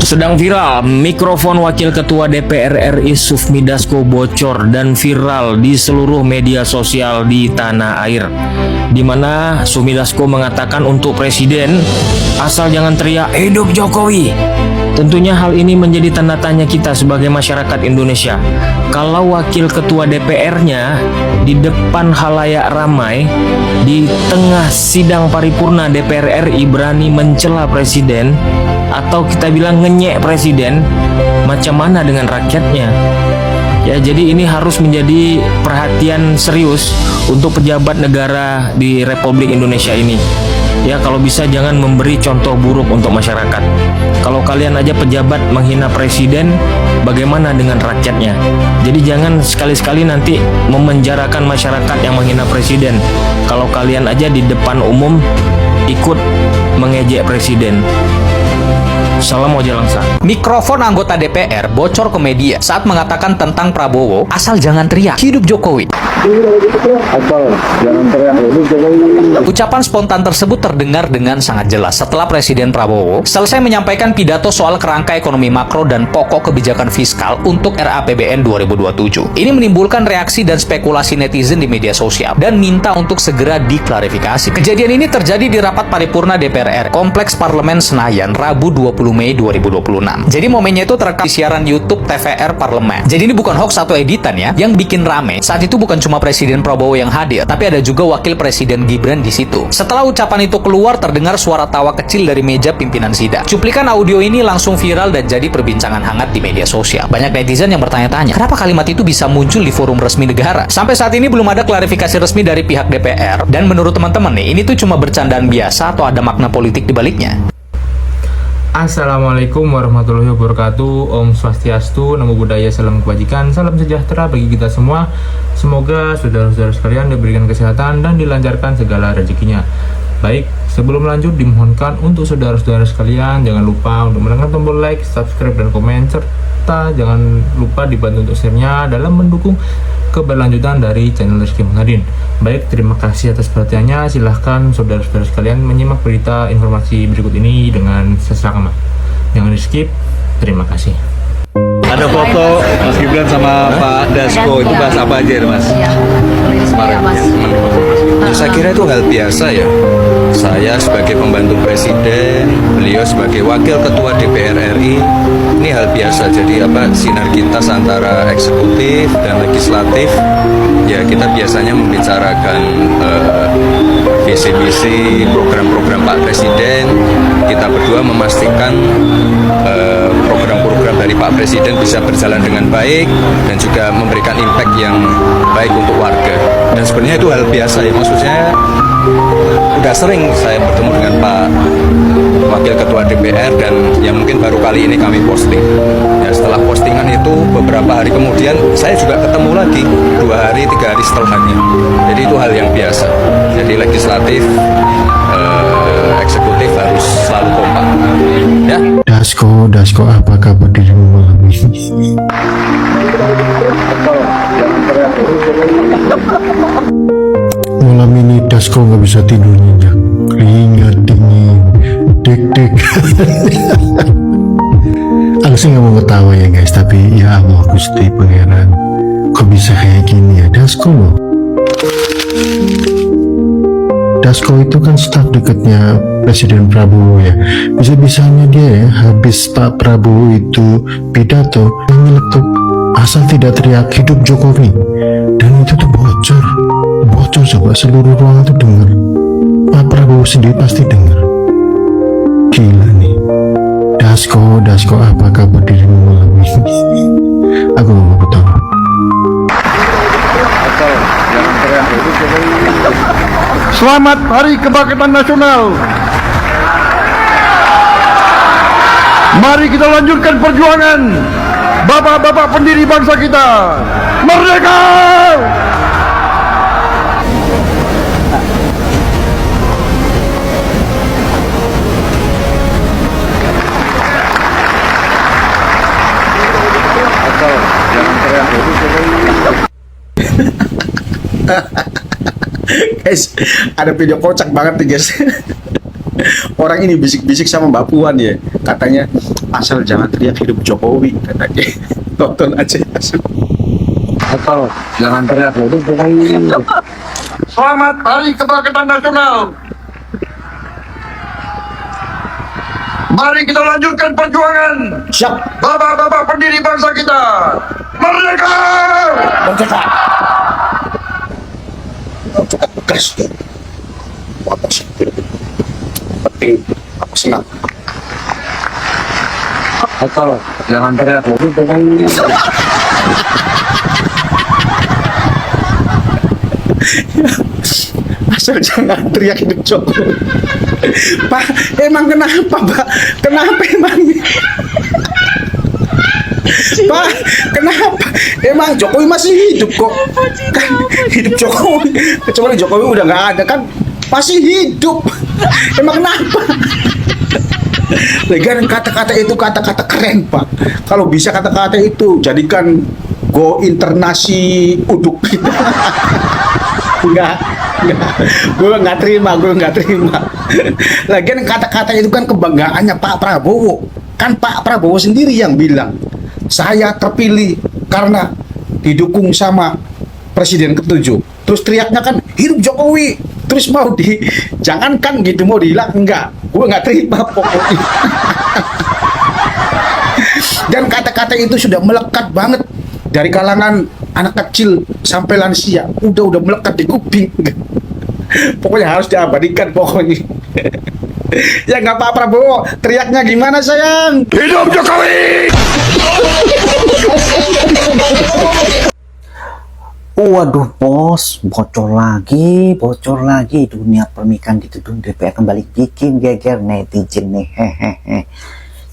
Sedang viral, mikrofon Wakil Ketua DPR RI Sufmi Dasko bocor dan viral di seluruh media sosial di tanah air, di mana Sufmi Dasko mengatakan untuk presiden, asal jangan teriak hidup Jokowi. Tentunya hal ini menjadi tanda tanya kita sebagai masyarakat Indonesia. Kalau Wakil Ketua DPR-nya di depan halayak ramai, di tengah sidang paripurna DPR RI berani mencela presiden, atau kita bilang ngenyek presiden, macam mana dengan rakyatnya? Ya, jadi ini harus menjadi perhatian serius untuk pejabat negara di Republik Indonesia ini. Ya, kalau bisa jangan memberi contoh buruk untuk masyarakat. Kalau kalian aja pejabat menghina presiden, bagaimana dengan rakyatnya? Jadi jangan sekali-sekali nanti memenjarakan masyarakat yang menghina presiden. Kalau kalian aja di depan umum ikut mengejek presiden. Salam Oja Langsa. Mikrofon anggota DPR bocor ke media saat mengatakan tentang Prabowo, asal jangan teriak hidup Jokowi. Asal jangan teriak hidup Jokowi. Ucapan spontan tersebut terdengar dengan sangat jelas setelah Presiden Prabowo selesai menyampaikan pidato soal kerangka ekonomi makro dan pokok kebijakan fiskal untuk RAPBN 2027. Ini menimbulkan reaksi dan spekulasi netizen di media sosial dan minta untuk segera diklarifikasi. Kejadian ini terjadi di rapat paripurna DPR RI Kompleks Parlemen Senayan Rabu 20 Mei 2026. Jadi momennya itu terekam di siaran YouTube TVR Parlemen. Jadi ini bukan hoax atau editan ya. Yang bikin rame saat itu bukan cuma Presiden Prabowo yang hadir, tapi ada juga Wakil Presiden Gibran di situ. Setelah ucapan itu keluar, terdengar suara tawa kecil dari meja pimpinan sidang. Cuplikan audio ini langsung viral dan jadi perbincangan hangat di media sosial. Banyak netizen yang bertanya-tanya, kenapa kalimat itu bisa muncul di forum resmi negara? Sampai saat ini belum ada klarifikasi resmi dari pihak DPR. Dan menurut teman-teman nih, ini tuh cuma bercandaan biasa atau ada makna politik di baliknya? Assalamualaikum warahmatullahi wabarakatuh. Om Swastiastu, Namo Buddhaya, salam kebajikan, salam sejahtera bagi kita semua. Semoga saudara-saudara sekalian diberikan kesehatan dan dilancarkan segala rezekinya. Baik, sebelum lanjut dimohonkan untuk saudara-saudara sekalian jangan lupa untuk menekan tombol like, subscribe, dan komen, serta jangan lupa dibantu untuk share-nya dalam mendukung keberlanjutan dari channel Rizky Muhadin. Baik, terima kasih atas perhatiannya. Silahkan saudara-saudara sekalian menyimak berita informasi berikut ini dengan seksama. Jangan di skip. Terima kasih. Ada foto Mas Gibran sama Pak Dasko, itu bahas apa aja Mas? Iya, Mas. Ya, saya kira itu hal biasa ya. Saya sebagai pembantu presiden, beliau sebagai wakil ketua DPR RI, ini hal biasa. Jadi sinergitas antara eksekutif dan legislatif. Ya, kita biasanya membicarakan visi-visi program-program Pak Presiden. Kita berdua memastikan program-program dari Pak Presiden bisa berjalan dengan baik dan juga memberikan impact yang baik untuk warga. Dan sebenarnya itu hal biasa ya, maksudnya udah sering saya bertemu dengan Pak Wakil Ketua DPR dan ya mungkin baru kali ini kami posting. Ya, setelah postingan itu beberapa hari kemudian saya juga ketemu lagi 2 hari 3 hari setelahnya. Jadi itu hal yang biasa. Jadi legislatif, eksekutif harus selalu kompak. Ya. Dasko, apa kabar dirimu malam ini? Malam ini Dasko nggak bisa tidur nyenyak, keringat dingin, deg-deg. Aku sih nggak mau ketawa ya guys, tapi ya Allah Gusti Pangeran, kok bisa kayak gini ya Dasko loh. Dasko itu kan staf dekatnya Presiden Prabowo ya. Bisa-bisanya dia ya habis Pak Prabowo itu pidato nyeletuk asal tidak teriak hidup Jokowi, dan itu tuh bocor coba seluruh ruangan tuh dengar. Pak Prabowo sendiri pasti dengar. Gila nih. Dasko, apa kabar dirimu malam ini? Aku mau bertanya. Asal jangan teriak hidup Jokowi. Selamat Hari Kebangkitan Nasional. Mari kita lanjutkan perjuangan bapak-bapak pendiri bangsa kita. Merdeka! Asal jangan teriak hidup Jokowi. Guys, ada video kocak banget nih guys. Orang ini bisik-bisik sama Mbak Puan ya, katanya asal jangan teriak hidup Jokowi katanya. Tonton aja. Asal jangan teriak hidup Jokowi. Selamat Hari Kebangkitan Nasional. Mari kita lanjutkan perjuangan. Siap. Bapak-bapak pendiri bangsa kita. Merdeka! Merdeka. Gas. Penting. Aku senang. Asal jangan teriak hidup Jokowi. Asal jangan teriak hidup Jokowi. Pak, emang kenapa, Pak? Kenapa emang? Pak, kenapa? Emang Jokowi masih hidup kok? Kan hidup Jokowi. Kecuali Jokowi udah nggak ada kan masih hidup. Emang kenapa? Lagian kata-kata itu kata-kata keren, Pak. Kalau bisa kata-kata itu jadikan go internasi uduk. Enggak. Gue nggak terima. Lagian kata-kata itu kan kebanggaannya Pak Prabowo. Kan Pak Prabowo sendiri yang bilang, saya terpilih karena didukung sama Presiden ke-7. Terus teriaknya kan hidup Jokowi. Terus mau jangankan gitu mau dihilang, enggak. Gue nggak terima pokoknya. Dan kata-kata itu sudah melekat banget dari kalangan anak kecil sampai lansia, udah melekat di kuping. Pokoknya harus diabadikan pokoknya. Ya nggak Pak Prabowo, teriaknya gimana sayang? Hidup Jokowi! Waduh bos, bocor lagi dunia pernikahan di gedung DPR kembali bikin geger netizen nih, hehehe.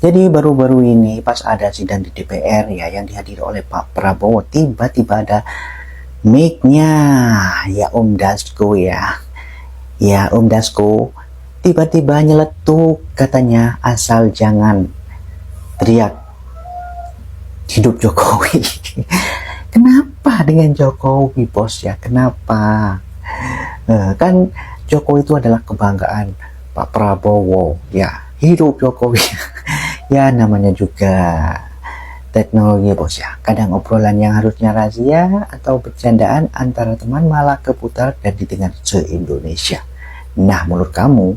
Jadi baru-baru ini pas ada sidang di DPR ya yang dihadiri oleh Pak Prabowo, tiba-tiba ada mic-nya ya Om Dasko ya Om Dasko tiba-tiba nyeletuk katanya asal jangan teriak hidup Jokowi. Kenapa dengan Jokowi bos ya, kenapa? Kan Jokowi itu adalah kebanggaan Pak Prabowo ya, hidup Jokowi. Ya namanya juga teknologi bos ya, kadang obrolan yang harusnya rahasia atau bercandaan antara teman malah keputar dan didengar se-Indonesia. Nah menurut kamu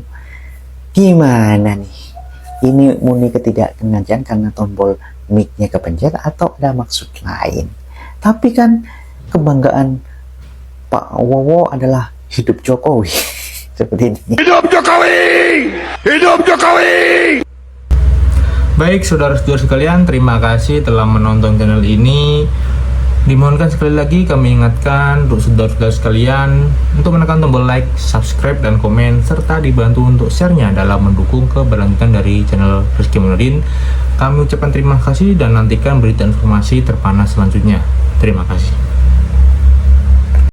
gimana nih? Ini murni ketidaksengajan karena tombol mic-nya kepencet atau ada maksud lain? Tapi kan kebanggaan Pak Wowo adalah hidup Jokowi. Seperti ini. Hidup Jokowi! Hidup Jokowi! Baik saudara-saudara sekalian, terima kasih telah menonton channel ini. Dimohonkan sekali lagi kami ingatkan untuk saudara-saudara sekalian untuk menekan tombol like, subscribe, dan komen, serta dibantu untuk share-nya dalam mendukung keberlanjutan dari channel Rizky Munudin. Kami ucapkan terima kasih dan nantikan berita informasi terpanas selanjutnya. Terima kasih.